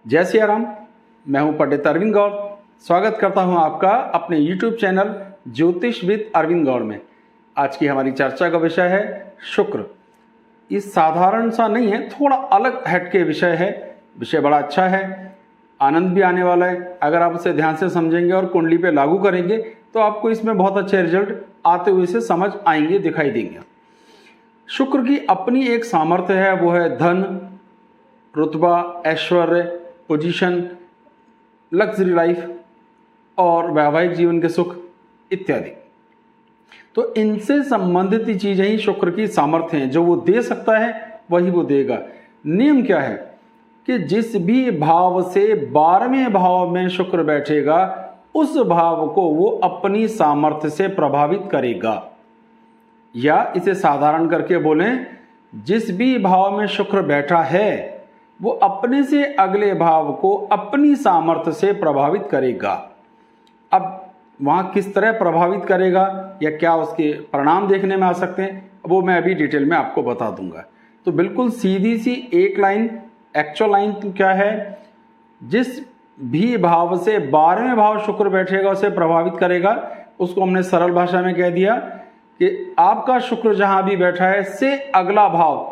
जय सिया राम। मैं हूं पंडित अरविंद गौड़। स्वागत करता हूं आपका अपने YouTube चैनल ज्योतिष विद अरविंद गौड़ में। आज की हमारी चर्चा का विषय है शुक्र। ये साधारण सा नहीं है, थोड़ा अलग हटके विषय है। विषय बड़ा अच्छा है, आनंद भी आने वाला है। अगर आप उसे ध्यान से समझेंगे और कुंडली पे लागू करेंगे तो आपको इसमें बहुत अच्छे रिजल्ट आते हुए से समझ आएंगे, दिखाई देंगे। शुक्र की अपनी एक सामर्थ्य है, वो है धन, रुतबा, ऐश्वर्य, पोजीशन, लग्जरी लाइफ और वैवाहिक जीवन के सुख इत्यादि। तो इनसे संबंधित ही चीजें ही शुक्र की सामर्थ्य हैं। जो वो दे सकता है वही वो देगा। नियम क्या है कि जिस भी भाव से 12वें भाव में शुक्र बैठेगा उस भाव को वो अपनी सामर्थ्य से प्रभावित करेगा। या इसे साधारण करके बोलें, जिस भी भाव में शुक्र बैठा है वो अपने से अगले भाव को अपनी सामर्थ्य से प्रभावित करेगा। अब वहां किस तरह प्रभावित करेगा या क्या उसके परिणाम देखने में आ सकते हैं, वो मैं अभी डिटेल में आपको बता दूंगा। तो बिल्कुल सीधी सी एक लाइन, एक्चुअल लाइन तो क्या है, जिस भी भाव से 12वें भाव शुक्र बैठेगा उसे प्रभावित करेगा। उसको हमने सरल भाषा में कह दिया कि आपका शुक्र जहां भी बैठा है से अगला भाव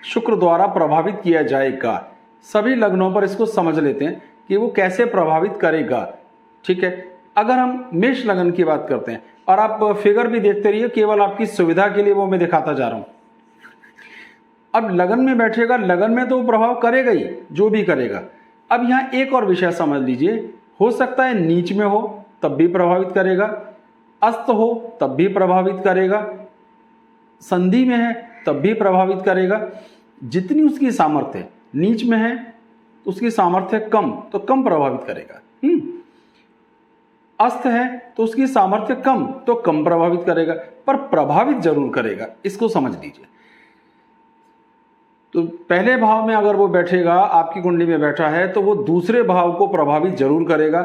शुक्र द्वारा प्रभावित किया जाएगा। सभी लग्नों पर इसको समझ लेते हैं कि वो कैसे प्रभावित करेगा। ठीक है, अगर हम मेष लगन की बात करते हैं और आप फिगर भी देखते रहिए, केवल आपकी सुविधा के लिए वो मैं दिखाता जा रहा हूं। अब लगन में बैठेगा, लगन में तो वो प्रभाव करेगा ही, जो भी करेगा। अब यहां एक और विषय समझ लीजिए, हो सकता है नीच में हो तब भी प्रभावित करेगा, अस्त हो तब भी प्रभावित करेगा, संधि में है तब भी प्रभावित करेगा। जितनी उसकी सामर्थ्य है, नीच में है तो उसकी सामर्थ्य कम, तो कम प्रभावित करेगा। अस्त है तो उसकी सामर्थ्य कम, तो कम प्रभावित करेगा, पर प्रभावित जरूर करेगा। इसको समझ लीजिए। तो पहले भाव में अगर वो बैठेगा, आपकी कुंडली में बैठा है, तो वो दूसरे भाव को प्रभावित जरूर करेगा।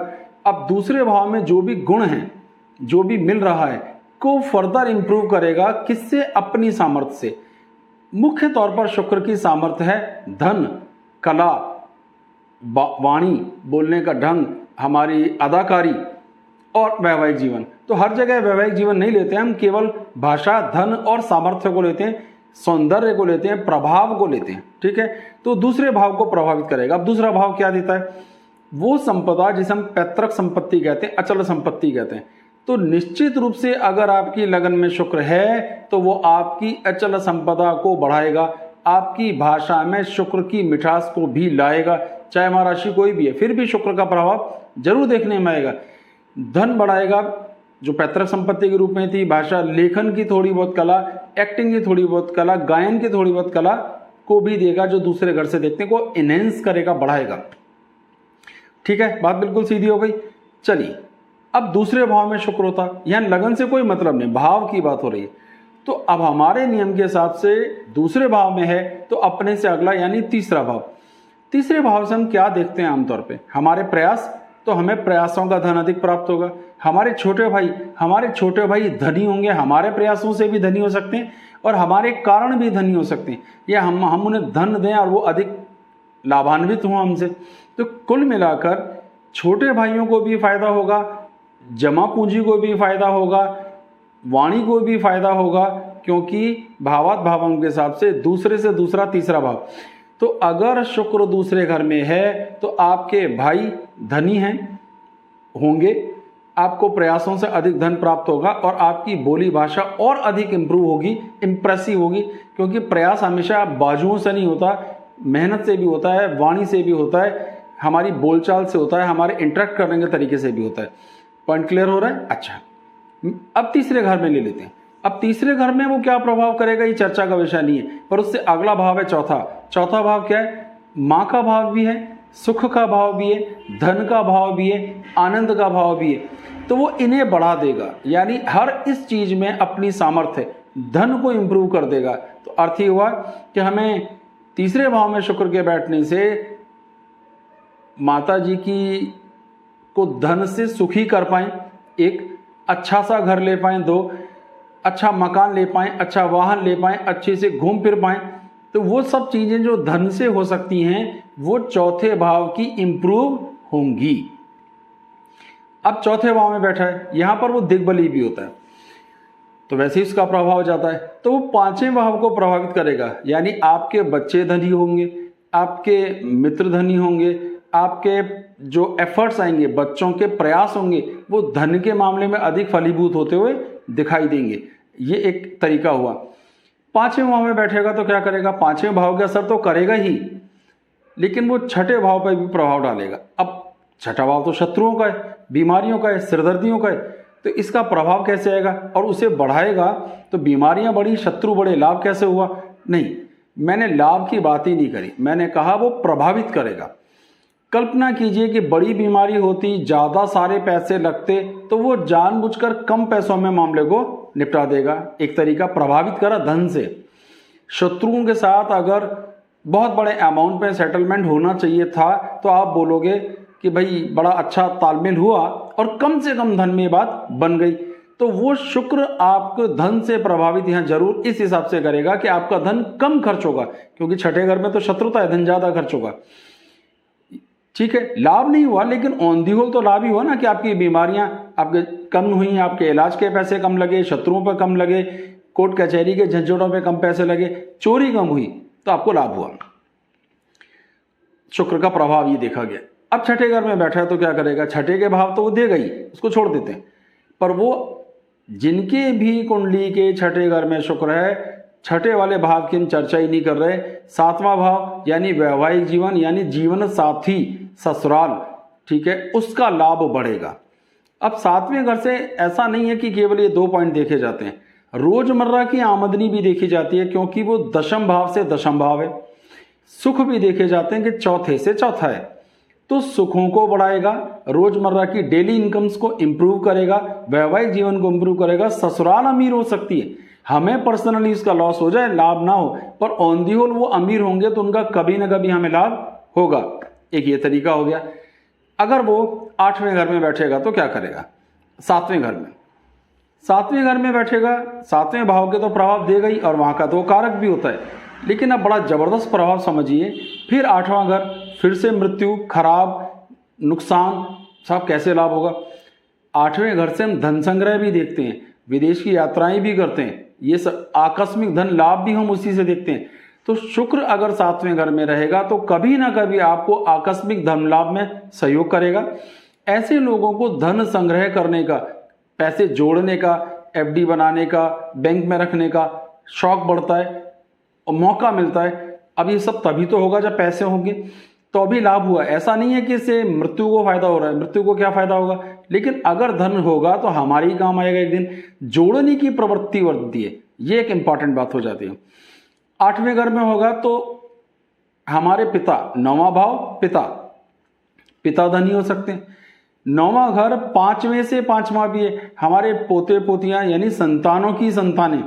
अब दूसरे भाव में जो भी गुण है, जो भी मिल रहा है, को फर्दर इंप्रूव करेगा। किससे? अपनी सामर्थ्य से। मुख्य तौर पर शुक्र की सामर्थ्य है धन, कला, वाणी, बोलने का ढंग, हमारी अदाकारी और वैवाहिक जीवन। तो हर जगह वैवाहिक जीवन नहीं लेते हैं हम, केवल भाषा, धन और सामर्थ्य को लेते हैं, सौंदर्य को लेते हैं, प्रभाव को लेते हैं। ठीक है, तो दूसरे भाव को प्रभावित करेगा। अब दूसरा भाव क्या देता है? वो संपदा जिसे हम पैतृक संपत्ति कहते हैं, अचल संपत्ति कहते हैं। तो निश्चित रूप से अगर आपकी लगन में शुक्र है तो वो आपकी अचल संपदा को बढ़ाएगा, आपकी भाषा में शुक्र की मिठास को भी लाएगा। चाहे महाराशि कोई भी है, फिर भी शुक्र का प्रभाव जरूर देखने में आएगा। धन बढ़ाएगा, जो पैतृक संपत्ति के रूप में थी। भाषा, लेखन की थोड़ी बहुत कला, एक्टिंग की थोड़ी बहुत कला, गायन की थोड़ी बहुत कला को भी देगा, जो दूसरे घर से देखने को इनहेंस करेगा, बढ़ाएगा। ठीक है, बात बिल्कुल सीधी हो गई। चलिए, अब दूसरे भाव में शुक्र होता, यहां लगन से कोई मतलब नहीं, भाव की बात हो रही है। तो अब हमारे नियम के हिसाब से दूसरे भाव में है तो अपने से अगला यानी तीसरा भाव। तीसरे भाव से हम क्या देखते हैं आमतौर पे? हमारे प्रयास, तो हमें प्रयासों का धन अधिक प्राप्त होगा। हमारे छोटे भाई धनी होंगे, हमारे प्रयासों से भी धनी हो सकते हैं और हमारे कारण भी धनी हो सकते हैं, या हम उन्हें धन दें और वो अधिक लाभान्वित हों हमसे। तो कुल मिलाकर छोटे भाइयों को भी फायदा होगा, जमा पूंजी को भी फायदा होगा, वाणी को भी फायदा होगा, क्योंकि भावात भावों के हिसाब से दूसरे से दूसरा तीसरा भाव। तो अगर शुक्र दूसरे घर में है तो आपके भाई धनी हैं, होंगे, आपको प्रयासों से अधिक धन प्राप्त होगा और आपकी बोली भाषा और अधिक इंप्रूव होगी, इंप्रेसिव होगी। क्योंकि प्रयास हमेशा बाजुओं से नहीं होता, मेहनत से भी होता है, वाणी से भी होता है, हमारी बोलचाल से होता है, हमारे इंटरेक्ट करने के तरीके से भी होता है। पॉइंट क्लियर हो रहा है? अच्छा, अब तीसरे घर में ले लेते हैं। अब तीसरे घर में वो क्या प्रभाव करेगा ये चर्चा का विषय नहीं है, पर उससे अगला भाव है चौथा। चौथा भाव क्या है? माँ का भाव भी है, सुख का भाव भी है, धन का भाव भी है, आनंद का भाव भी है। तो वो इन्हें बढ़ा देगा, यानी हर इस चीज में अपनी सामर्थ्य, धन को इंप्रूव कर देगा। तो अर्थ ही हुआ कि हमें तीसरे भाव में शुक्र के बैठने से माता जी की को धन से सुखी कर पाएं, एक अच्छा सा घर ले पाएं, दो अच्छा मकान ले पाएं, अच्छा वाहन ले पाएं, अच्छे से घूम फिर पाएं, तो वो सब चीज़ें जो धन से हो सकती हैं वो चौथे भाव की इम्प्रूव होंगी। अब चौथे भाव में बैठा है, यहाँ पर वो दिग्बली भी होता है, तो वैसे ही उसका प्रभाव हो जाता है, तो वो पांचवें भाव को प्रभावित करेगा। यानी आपके बच्चे धनी होंगे, आपके मित्र धनी होंगे, आपके जो एफर्ट्स आएंगे, बच्चों के प्रयास होंगे, वो धन के मामले में अधिक फलीभूत होते हुए दिखाई देंगे। ये एक तरीका हुआ। पांचवें भाव में बैठेगा तो क्या करेगा? पांचवें भाव का असर तो करेगा ही, लेकिन वो छठे भाव पर भी प्रभाव डालेगा। अब छठा भाव तो शत्रुओं का है, बीमारियों का है, सिरदर्दियों का है, तो इसका प्रभाव कैसे आएगा? और उसे बढ़ाएगा तो बीमारियां बढ़ी, शत्रु बढ़े, लाभ कैसे हुआ? नहीं, मैंने लाभ की बात ही नहीं करी, मैंने कहा वो प्रभावित करेगा। कल्पना कीजिए कि बड़ी बीमारी होती, ज़्यादा सारे पैसे लगते, तो वो जानबूझकर कम पैसों में मामले को निपटा देगा। एक तरीका प्रभावित करा धन से। शत्रुओं के साथ अगर बहुत बड़े अमाउंट में सेटलमेंट होना चाहिए था, तो आप बोलोगे कि भाई बड़ा अच्छा तालमेल हुआ और कम से कम धन में बात बन गई। तो वो शुक्र आपको धन से प्रभावित यहाँ जरूर इस हिसाब से करेगा कि आपका धन कम खर्च होगा, क्योंकि छठे घर में तो शत्रुता है, धन ज़्यादा खर्च होगा। ठीक है, लाभ नहीं हुआ, लेकिन ऑन दी होल तो लाभ ही हुआ ना कि आपकी बीमारियां आपके कम हुई, आपके इलाज के पैसे कम लगे, शत्रुओं पर कम लगे, कोर्ट कचहरी के झंझटों पे कम पैसे लगे, चोरी कम हुई, तो आपको लाभ हुआ। शुक्र का प्रभाव ये देखा गया। अब छठे घर में बैठा है तो क्या करेगा? छठे के भाव तो वो देगा ही, उसको छोड़ देते हैं, पर वो जिनके भी कुंडली के छठे घर में शुक्र है, छठे वाले भाव की हम चर्चा ही नहीं कर रहे। सातवां भाव यानी वैवाहिक जीवन, यानी जीवन साथी, ससुराल, ठीक है, उसका लाभ बढ़ेगा। अब सातवें घर से ऐसा नहीं है कि केवल ये 2 पॉइंट देखे जाते हैं, रोजमर्रा की आमदनी भी देखी जाती है, क्योंकि वो दशम भाव से दशम भाव है। सुख भी देखे जाते हैं कि चौथे से चौथा है, तो सुखों को बढ़ाएगा, रोजमर्रा की डेली इनकम्स को इंप्रूव करेगा, वैवाहिक जीवन को इंप्रूव करेगा। ससुराल अमीर हो सकती है, हमें पर्सनली इसका लॉस हो जाए, लाभ ना हो, पर ऑन दी होल वो अमीर होंगे तो उनका कभी ना कभी हमें लाभ होगा। एक ये तरीका हो गया। अगर वो आठवें घर में बैठेगा तो क्या करेगा? सातवें घर में, सातवें घर में बैठेगा, सातवें भाव के तो प्रभाव देगा ही, और वहां का तो कारक भी होता है, लेकिन अब बड़ा जबरदस्त प्रभाव समझिए। फिर आठवां घर, फिर से मृत्यु, खराब, नुकसान, सब कैसे लाभ होगा? आठवें घर से हम धन संग्रह भी देखते हैं, विदेश की यात्राएं भी करते हैं, ये सब आकस्मिक धन लाभ भी हम उसी से देखते हैं। तो शुक्र अगर सातवें घर में रहेगा तो कभी ना कभी आपको आकस्मिक धन लाभ में सहयोग करेगा। ऐसे लोगों को धन संग्रह करने का, पैसे जोड़ने का, एफडी बनाने का, बैंक में रखने का शौक बढ़ता है और मौका मिलता है। अब ये सब तभी तो होगा जब पैसे होंगे, तो अभी लाभ हुआ। ऐसा नहीं है कि इससे मृत्यु को फायदा हो रहा है, मृत्यु को क्या फायदा होगा, लेकिन अगर धन होगा तो हमारी काम आएगा एक दिन। जोड़ने की प्रवृत्ति बढ़ती है, ये एक इंपॉर्टेंट बात हो जाती है। आठवें घर में होगा तो हमारे पिता, नौवां भाव पिता, पिता धनी हो सकते हैं। नौवां घर पांचवें से पांचवां भी है, हमारे पोते पोतियां यानी संतानों की संतानें,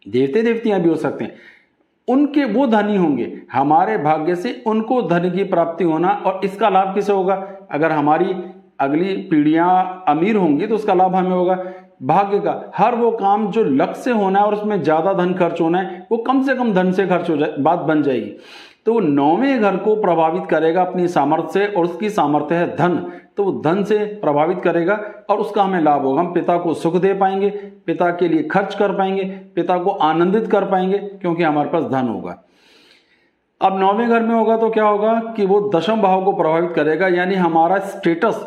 देवते देवतियां भी हो सकते हैं, उनके वो धनी होंगे। हमारे भाग्य से उनको धन की प्राप्ति होना, और इसका लाभ किसे होगा? अगर हमारी अगली पीढ़ियां अमीर होंगी तो उसका लाभ हमें होगा। भाग्य का हर वो काम जो लक्ष्य से होना है और उसमें ज्यादा धन खर्च होना है, वो कम से कम धन से खर्च हो जाए, बात बन जाएगी। तो वो नौवें घर को प्रभावित करेगा अपनी सामर्थ्य से, और उसकी सामर्थ्य है धन, तो वो धन से प्रभावित करेगा और उसका हमें लाभ होगा। हम पिता को सुख दे पाएंगे, पिता के लिए खर्च कर पाएंगे, पिता को आनंदित कर पाएंगे, क्योंकि हमारे पास धन होगा। अब नौवें घर में होगा तो क्या होगा कि वो दशम भाव को प्रभावित करेगा, यानी हमारा स्टेटस,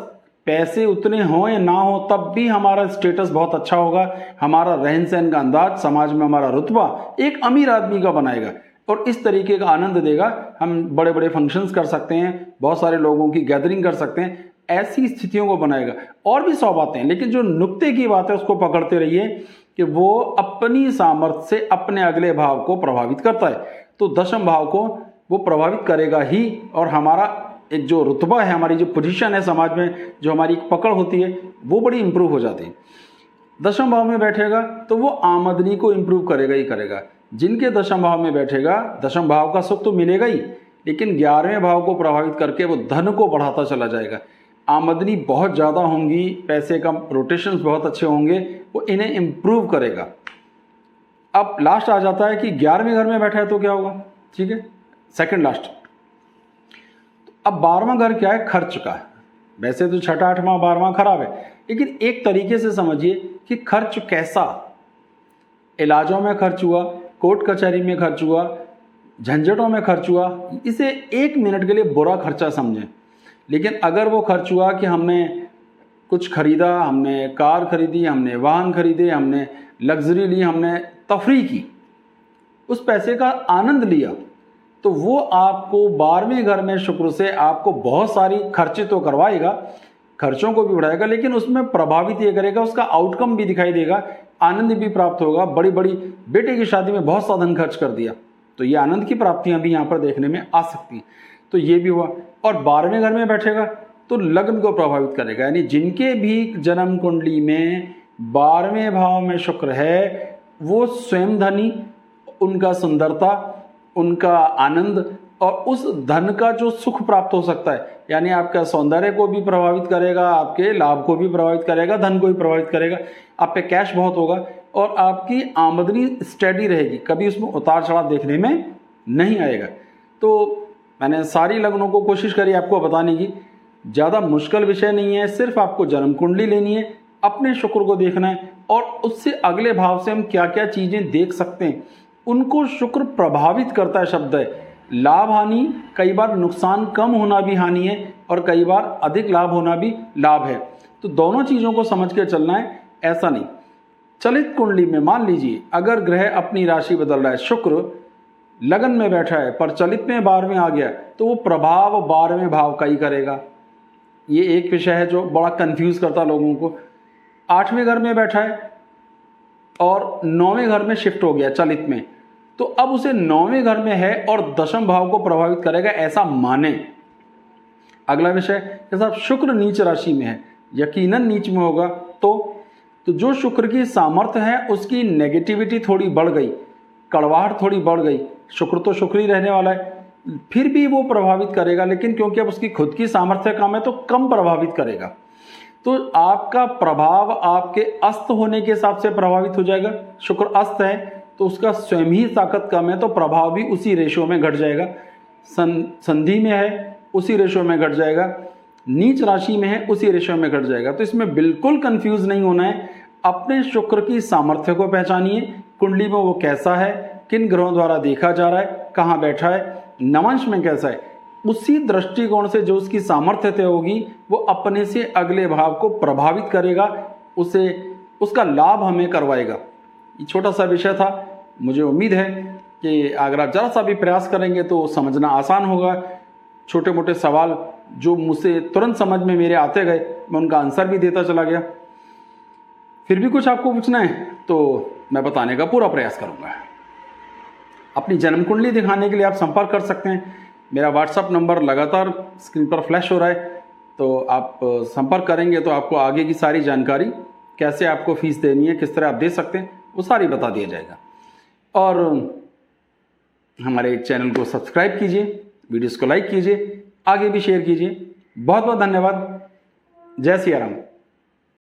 पैसे उतने हो या ना हो तब भी हमारा स्टेटस बहुत अच्छा होगा, हमारा रहन सहन का अंदाज, समाज में हमारा रुतबा एक अमीर आदमी का बनाएगा, और इस तरीके का आनंद देगा। हम बड़े बड़े फंक्शंस कर सकते हैं, बहुत सारे लोगों की गैदरिंग कर सकते हैं, ऐसी स्थितियों को बनाएगा। और भी 100 बातें हैं, लेकिन जो नुक्ते की बात है उसको पकड़ते रहिए कि वो अपनी सामर्थ्य से अपने अगले भाव को प्रभावित करता है, तो दशम भाव को वो प्रभावित करेगा ही, और हमारा एक जो रुतबा है, हमारी जो पोजीशन है समाज में, जो हमारी पकड़ होती है, वो बड़ी इंप्रूव हो जाती है। दशम भाव में बैठेगा तो वो आमदनी को इंप्रूव करेगा ही करेगा। जिनके दशम भाव में बैठेगा, दशम भाव का सुख तो मिलेगा ही, लेकिन 11वें भाव को प्रभावित करके वो धन को बढ़ाता चला जाएगा। आमदनी बहुत ज़्यादा होंगी, पैसे का रोटेशंस बहुत अच्छे होंगे, वो इन्हें इम्प्रूव करेगा। अब लास्ट आ जाता है कि 11वें घर में बैठा है तो क्या होगा, ठीक है, सेकंड लास्ट। अब 12वां घर क्या है, खर्च का है। वैसे तो छठा, आठवां, 12वां खराब है, लेकिन एक तरीके से समझिए कि खर्च कैसा, इलाजों में खर्च हुआ, कोर्ट कचहरी में खर्च हुआ, झंझटों में खर्च हुआ, इसे 1 मिनट के लिए बुरा खर्चा समझें। लेकिन अगर वो खर्च हुआ कि हमने कुछ खरीदा, हमने कार खरीदी, हमने वाहन खरीदे, हमने लग्जरी ली, हमने तफरीह की, उस पैसे का आनंद लिया, तो वो आपको 12वें घर में शुक्र से आपको बहुत सारी खर्चे तो करवाएगा, खर्चों को भी बढ़ाएगा, लेकिन उसमें प्रभावित ये करेगा, उसका आउटकम भी दिखाई देगा, आनंद भी प्राप्त होगा। बड़ी बड़ी बेटे की शादी में बहुत साधन खर्च कर दिया, तो ये आनंद की प्राप्तियां भी यहाँ पर देखने में आ सकती हैं। तो ये भी हुआ। और 12वें घर में बैठेगा तो लग्न को प्रभावित करेगा, यानी जिनके भी जन्म कुंडली में 12वें भाव में शुक्र है, वो स्वयं धनी, उनका सुंदरता, उनका आनंद और उस धन का जो सुख प्राप्त हो सकता है, यानी आपका सौंदर्य को भी प्रभावित करेगा, आपके लाभ को भी प्रभावित करेगा, धन को भी प्रभावित करेगा, आप पे कैश बहुत होगा और आपकी आमदनी स्टेडी रहेगी, कभी उसमें उतार चढ़ाव देखने में नहीं आएगा। तो मैंने सारी लग्नों को कोशिश करी आपको बताने की, ज़्यादा मुश्किल विषय नहीं है, सिर्फ आपको जन्म कुंडली लेनी है, अपने शुक्र को देखना है और उससे अगले भाव से हम क्या क्या चीज़ें देख सकते हैं, उनको शुक्र प्रभावित करता है। शब्द है लाभ हानि, कई बार नुकसान कम होना भी हानि है और कई बार अधिक लाभ होना भी लाभ है। तो दोनों चीज़ों को समझ के चलना है, ऐसा नहीं। चलित कुंडली में मान लीजिए अगर ग्रह अपनी राशि बदल रहा है, शुक्र लगन में बैठा है पर चलित में 12वें आ गया, तो वो प्रभाव 12वें भाव का ही करेगा। ये एक विषय है जो बड़ा कंफ्यूज करता लोगों को। 8वें घर में बैठा है और 9वें घर में शिफ्ट हो गया चलित में, तो अब उसे 9वें घर में है और दशम भाव को प्रभावित करेगा, ऐसा माने। अगला विषय के साथ शुक्र नीच राशि में है, यकीनन नीच में होगा, तो जो शुक्र की सामर्थ्य है उसकी नेगेटिविटी थोड़ी बढ़ गई, कड़वाहट थोड़ी बढ़ गई। शुक्र तो शुक्र ही रहने वाला है, फिर भी वो प्रभावित करेगा, लेकिन क्योंकि अब उसकी खुद की सामर्थ्य कम है तो कम प्रभावित करेगा। तो आपका प्रभाव आपके अस्त होने के हिसाब से प्रभावित हो जाएगा। शुक्र अस्त है तो उसका स्वयं ही ताकत कम है, तो प्रभाव भी उसी रेशो में घट जाएगा। संधि में है उसी रेशो में घट जाएगा, नीच राशि में है उसी रेशो में घट जाएगा। तो इसमें बिल्कुल कंफ्यूज नहीं होना है, अपने शुक्र की सामर्थ्य को पहचानिए, कुंडली में वो कैसा है, किन ग्रहों द्वारा देखा जा रहा है, कहाँ बैठा है, नवंश में कैसा है, उसी दृष्टिकोण से जो उसकी सामर्थ्य तय होगी वो अपने से अगले भाव को प्रभावित करेगा, उसे उसका लाभ हमें करवाएगा। ये छोटा सा विषय था, मुझे उम्मीद है कि अगर आप ज़रा सा भी प्रयास करेंगे तो समझना आसान होगा। छोटे मोटे सवाल जो मुझसे तुरंत समझ में मेरे आते गए, मैं उनका आंसर भी देता चला गया। फिर भी कुछ आपको पूछना है तो मैं बताने का पूरा प्रयास करूंगा। अपनी जन्म कुंडली दिखाने के लिए आप संपर्क कर सकते हैं। मेरा व्हाट्सअप नंबर लगातार स्क्रीन पर फ्लैश हो रहा है, तो आप संपर्क करेंगे तो आपको आगे की सारी जानकारी, कैसे आपको फीस देनी है, किस तरह आप दे सकते हैं, वो सारी बता दिया जाएगा। और हमारे चैनल को सब्सक्राइब कीजिए, वीडियोस को लाइक कीजिए, आगे भी शेयर कीजिए। बहुत बहुत धन्यवाद। जय सिया राम।